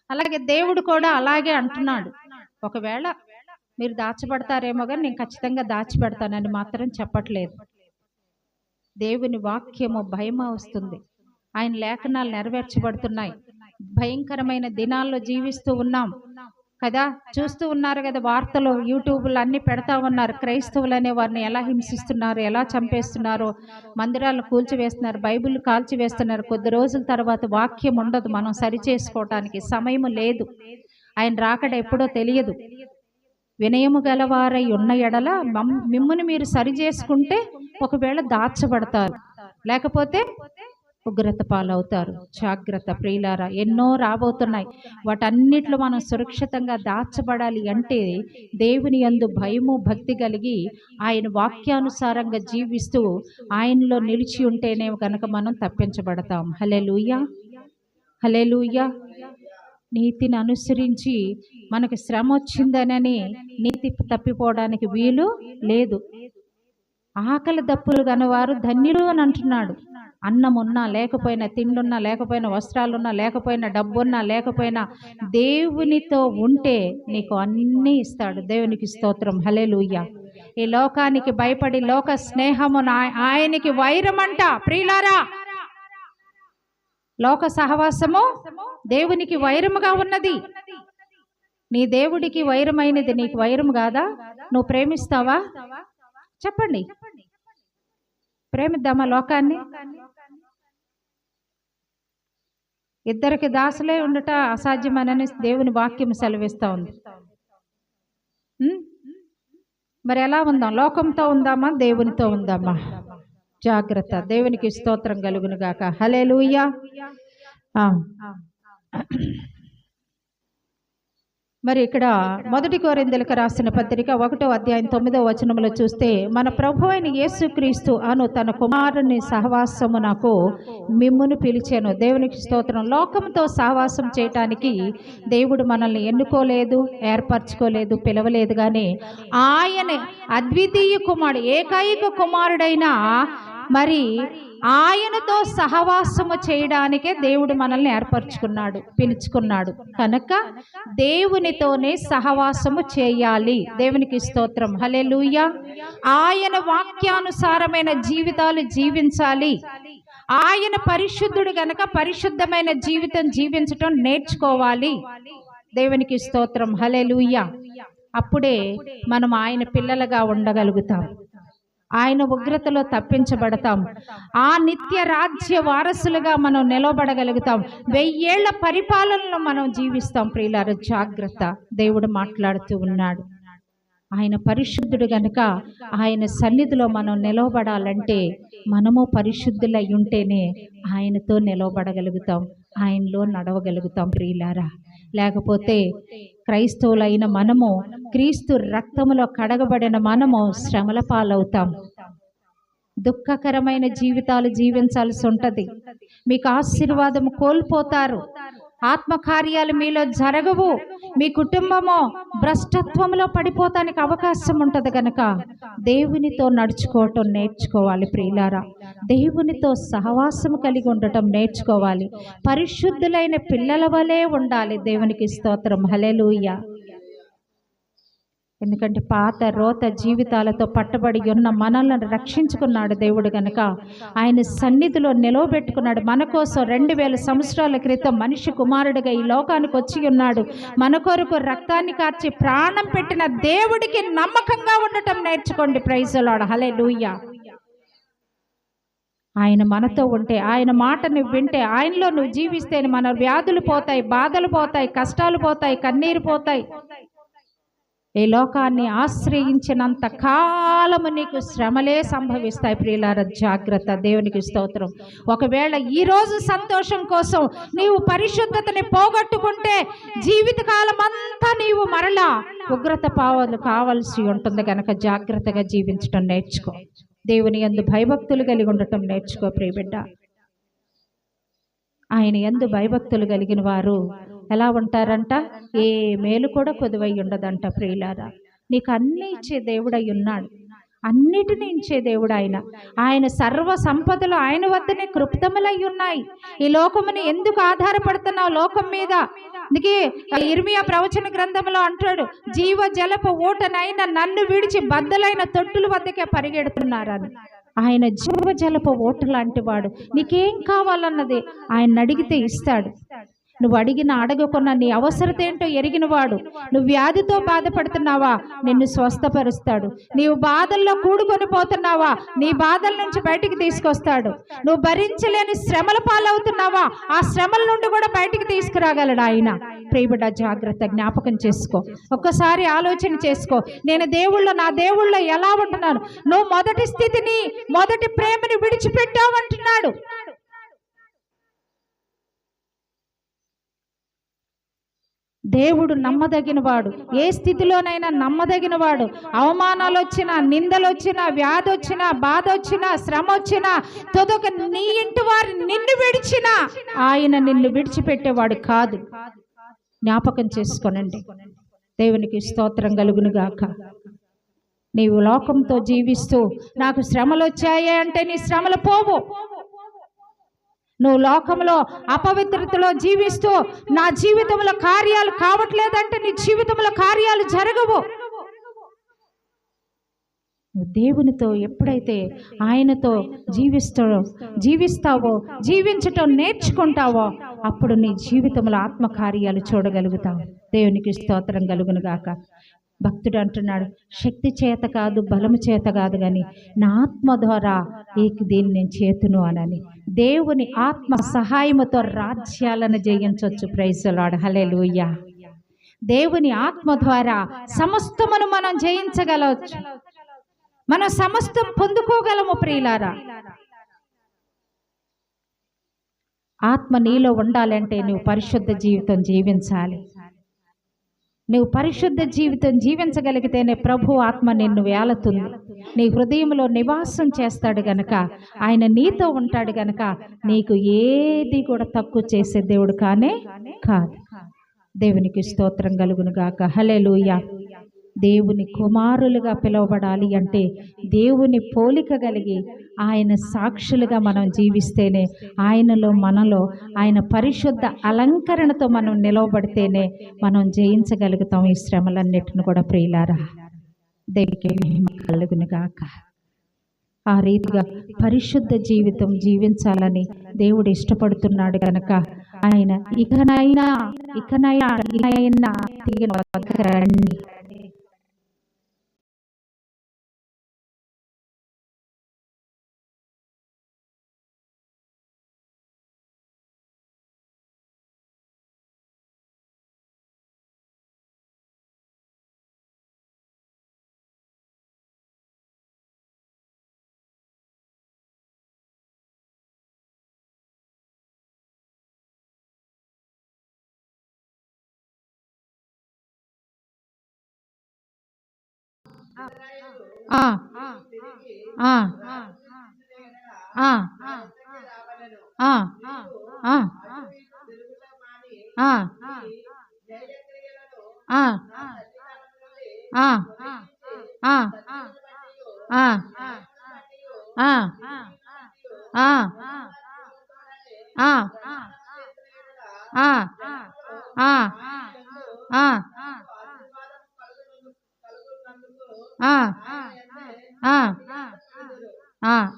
అలాగే దేవుడు కూడా అలాగే అంటున్నాడు, ఒకవేళ మీరు దాచిపెడతారేమో కానీ నేను ఖచ్చితంగా దాచిపెడతానని మాత్రం చెప్పట్లేదు. దేవుని వాక్యము భయమ వస్తుంది, ఆయన లేఖనాలు నెరవేర్చబడుతున్నాయి. భయంకరమైన దినాల్లో జీవిస్తూ ఉన్నాం కదా, చూస్తూ ఉన్నారు కదా వార్తలు, యూట్యూబ్లు అన్నీ పెడతా ఉన్నారు. క్రైస్తవులు అనే వారిని ఎలా హింసిస్తున్నారు, ఎలా చంపేస్తున్నారో, మందిరాలను కూల్చివేస్తున్నారు, బైబిల్ కాల్చివేస్తున్నారు. కొద్ది రోజుల తర్వాత వాక్యం ఉండదు, మనం సరిచేసుకోవటానికి సమయం లేదు. ఆయన రాకడ ఎప్పుడో తెలియదు. వినయము గలవారై ఉన్న ఎడల మిమ్మును మీరు సరి చేసుకుంటే ఒకవేళ దాచబడతారు, లేకపోతే ఉగ్రత పాలవుతారు. జాగ్రత్త ప్రియులారా, ఎన్నో రాబోతున్నాయి. వాటన్నిటిలో మనం సురక్షితంగా దాచబడాలి అంటే దేవుని యందు భయము భక్తి కలిగి ఆయన వాక్యానుసారంగా జీవిస్తూ ఆయనలో నిలిచి ఉంటేనే కనుక మనం తప్పించబడతాం. హల్లెలూయా, హల్లెలూయా. నీతిని అనుసరించి మనకు శ్రమ వచ్చిందనని నీతి తప్పిపోవడానికి వీలు లేదు. ఆకలి దప్పులు గనవారు ధన్యులు అని అంటున్నాడు. అన్నం ఉన్నా లేకపోయినా, తిండున్నా లేకపోయినా, వస్త్రాలున్నా లేకపోయినా, డబ్బున్నా లేకపోయినా, దేవునితో ఉంటే నీకు అన్నీ ఇస్తాడు. దేవునికి స్తోత్రం, హల్లెలూయా. ఈ లోకానికి భయపడి లోక స్నేహము ఆయనకి వైరమంట. ప్రియులారా, లోక సహవాసము దేవునికి వైరముగా ఉన్నది. నీ దేవుడికి వైరమైనది నీకు వైరము కాదా? నువ్వు ప్రేమిస్తావా? చెప్పండి, ప్రేమిద్దామా లోకాన్ని? ఇద్దరికి దాసులే ఉండట అసాధ్యమనని దేవుని వాక్యం సెలవిస్తూ ఉంది. మరి ఎలా ఉందాం? లోకంతో ఉందామా, దేవునితో ఉందామా? జాగ్రత్త. దేవునికి స్తోత్రం కలుగును గాక. హల్లెలూయా. మరి ఇక్కడ 1 కొరింథీయులకు రాసిన పత్రిక 1వ అధ్యాయం 9వ వచనంలో చూస్తే, మన ప్రభు అయిన యేసుక్రీస్తు అను తన కుమారుని సహవాసమునకు మిమ్మును పిలిచాను. దేవునికి స్తోత్రం. లోకంతో సహవాసం చేయటానికి దేవుడు మనల్ని ఎన్నుకోలేదు, ఏర్పరచుకోలేదు, పిలవలేదు. కానీ ఆయన అద్వితీయ కుమారుడు, ఏకైక కుమారుడైన మరి ఆయనతో సహవాసము చేయడానికే దేవుడు మనల్ని ఏర్పరచుకున్నాడు, పిలుచుకున్నాడు. కనుక దేవునితోనే సహవాసము చేయాలి. దేవునికి స్తోత్రం, హల్లెలూయా. ఆయన వాక్యానుసారమైన జీవితాలు జీవించాలి. ఆయన పరిశుద్ధుడు గనక పరిశుద్ధమైన జీవితం జీవించటం నేర్చుకోవాలి. దేవునికి స్తోత్రం, హల్లెలూయా. అప్పుడే మనం ఆయన పిల్లలుగా ఉండగలుగుతాం, ఆయన ఉగ్రతలో తప్పించబడతాం, ఆ నిత్య రాజ్య వారసులుగా మనం నిలబడగలుగుతాం, 1000 ఏళ్ల పరిపాలనలో మనం జీవిస్తాం. ప్రియులారా, జాగ్రత్త. దేవుడు మాట్లాడుతూ ఉన్నాడు. ఆయన పరిశుద్ధుడు గనుక ఆయన సన్నిధిలో మనం నిలవబడాలంటే మనము పరిశుద్ధులై ఉంటేనే ఆయనతో నిలవబడగలుగుతాం, ఆయనలో నడవగలుగుతాం. ప్రియులారా, లేకపోతే క్రైస్తవులైన మనము, క్రీస్తు రక్తములో కడగబడిన మనము శ్రమల పాలవుతాం. దుఃఖకరమైన జీవితాలు జీవించాల్సి ఉంటుంది. మీకు ఆశీర్వాదం కోల్పోతారు, ఆత్మకార్యాలు మీలో జరగవు, మీ కుటుంబము భ్రష్టత్వంలో పడిపోతానికి అవకాశం ఉంటుంది. కనుక దేవునితో నడుచుకోవటం నేర్చుకోవాలి. ప్రియులారా, దేవునితో సహవాసం కలిగి ఉండటం నేర్చుకోవాలి. పరిశుద్ధులైన పిల్లల వలె ఉండాలి. దేవునికి స్తోత్రం, హల్లెలూయా. ఎందుకంటే పాత రోత జీవితాలతో పట్టబడి ఉన్న మనల్ని రక్షించుకున్నాడు దేవుడు గనక ఆయన సన్నిధిలో నిలవబెట్టుకున్నాడు. మన కోసం 2000 సంవత్సరాల క్రితం మనిషి కుమారుడిగా ఈ లోకానికి వచ్చి ఉన్నాడు. మన కొరకు రక్తాన్ని కార్చి ప్రాణం పెట్టిన దేవుడికి నమ్మకంగా ఉండటం నేర్చుకోండి. ప్రైజ్ ది లార్డ్, హల్లెలూయా. ఆయన మనతో ఉంటే, ఆయన మాట నువ్వు వింటే, ఆయనలో నువ్వు జీవిస్తే మన వ్యాధులు పోతాయి, బాధలు పోతాయి, కష్టాలు పోతాయి, కన్నీరు పోతాయి. ఈ లోకాన్ని ఆశ్రయించినంత కాలము నీకు శ్రమలే సంభవిస్తాయి. ప్రియులారా, జాగ్రత్త. దేవునికి స్తోత్రం. ఒకవేళ ఈరోజు సంతోషం కోసం నీవు పరిశుద్ధతని పోగొట్టుకుంటే జీవితకాలం అంతా నీవు మరలా ఉగ్రత పావలు కావాల్సి ఉంటుంది. కనుక జాగ్రత్తగా జీవించడం నేర్చుకో. దేవుని యందు భయభక్తులు కలిగి ఉండటం నేర్చుకో ప్రియబిడ్డ. ఆయన యందు భయభక్తులు కలిగిన వారు ఎలా ఉంటారంట? ఏ మేలు కూడా కొదువై ఉండదంట. ప్రియులారా, నీకు అన్నీ ఇచ్చే దేవుడై ఉన్నాడు. అన్నిటినీ ఇచ్చే దేవుడు ఆయన. ఆయన సర్వ సంపదలు ఆయన వద్దనే కృప్తములై ఉన్నాయి. ఈ లోకముని ఎందుకు ఆధారపడుతున్నావు? లోకం మీద. అందుకే ఇర్మియా ప్రవచన గ్రంథంలో అంటాడు, జీవ జలపు ఊటనైనా నన్ను విడిచి బద్దలైన తొట్టుల వద్దకే పరిగెడుతున్నారని. ఆయన జీవజలపు ఓట లాంటి వాడు. నీకేం కావాలన్నది ఆయన అడిగితే ఇస్తాడు. నువ్వు అడిగిన అడగకున్న నీ అవసరత ఏంటో ఎరిగినవాడు. నువ్వు వ్యాధితో బాధపడుతున్నావా? నిన్ను స్వస్థపరుస్తాడు. నీవు బాధల్లో కూడుకొని పోతున్నావా? నీ బాధల నుంచి బయటికి తీసుకొస్తాడు. నువ్వు భరించలేని శ్రమల పాలవుతున్నావా? ఆ శ్రమల నుండి కూడా బయటికి తీసుకురాగలడు ఆయన. ప్రియబిడ్డ, జాగ్రత్త. జ్ఞాపకం చేసుకో. ఒక్కసారి ఆలోచన చేసుకో. నేను నా దేవుళ్ళో ఎలా ఉంటున్నాను? నువ్వు మొదటి స్థితిని, మొదటి ప్రేమని విడిచిపెట్టావంటున్నాడు. దేవుడు నమ్మదగినవాడు. ఏ స్థితిలోనైనా నమ్మదగినవాడు. అవమానాలు వచ్చినా, నిందలు వచ్చినా, వ్యాధి వచ్చినా, బాధ వచ్చినా, శ్రమ వచ్చినా, తొదక నీ ఇంటి వారు నిన్ను విడిచినా ఆయన నిన్ను విడిచిపెట్టేవాడు కాదు. జ్ఞాపకం చేసుకోనండి. దేవునికి స్తోత్రం కలుగును గాక. నీవు లోకంతో జీవిస్తూ నాకు శ్రమలు వచ్చాయి అంటే నీ శ్రమలు పోవు. నువ్వు లోకంలో అపవిత్రతలో జీవిస్తూ నా జీవితంలో కార్యాలు కావట్లేదంటే నీ జీవితంలో కార్యాలు జరగవు. నువ్వు దేవునితో ఎప్పుడైతే ఆయనతో జీవిస్తావో, జీవించటం నేర్చుకుంటావో, అప్పుడు నీ జీవితంలో ఆత్మకార్యాలు చూడగలుగుతావు. దేవునికి స్తోత్రం కలుగును గాక. భక్తుడు అంటున్నాడు, శక్తి చేత కాదు, బలము చేత కాదు, కానీ నా ఆత్మ ద్వారా దీన్ని నేను చేతును అనని. దేవుని ఆత్మ సహాయముతో రాజ్యాలను జయించవచ్చు. Praise the Lord. హల్లెలూయా. దేవుని ఆత్మ ద్వారా సమస్తమును మనం జయించగలవచ్చు. మనం సమస్తం పొందుకోగలము. ప్రియులారా, ఆత్మ నీలో ఉండాలంటే నువ్వు పరిశుద్ధ జీవితం జీవించాలి. నువ్వు పరిశుద్ధ జీవితం జీవించగలిగితేనే ప్రభు ఆత్మ నిన్ను వేలుతుంది. నీ హృదయంలో నివాసం చేస్తాడు గనక, ఆయన నీతో ఉంటాడు గనక నీకు ఏది కూడా తక్కువ చేసే దేవుడు కానే కాదు. దేవునికి స్తోత్రం కలుగును గాక. హల్లెలూయా. దేవుని కుమారులుగా పిలువబడాలి అంటే దేవుని పోలిక కలిగి ఆయన సాక్షులుగా మనం జీవిస్తేనే, ఆయనలో మనలో ఆయన పరిశుద్ధ అలంకరణతో మనం నిలవబడితేనే మనం జయించగలుగుతాం ఈ శ్రమలన్నిటిని కూడా. ప్రియులారా, దేవునికి మహిమ కలుగును గాక. ఆ రీతిగా పరిశుద్ధ జీవితం జీవించాలని దేవుడు ఇష్టపడుతున్నాడు కనుక ఆయన ఇకనైనా రండి.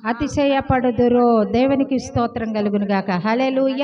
అతిశయపడుదురు. దేవునికి స్తోత్రం కలుగును గాక. హల్లెలూయా.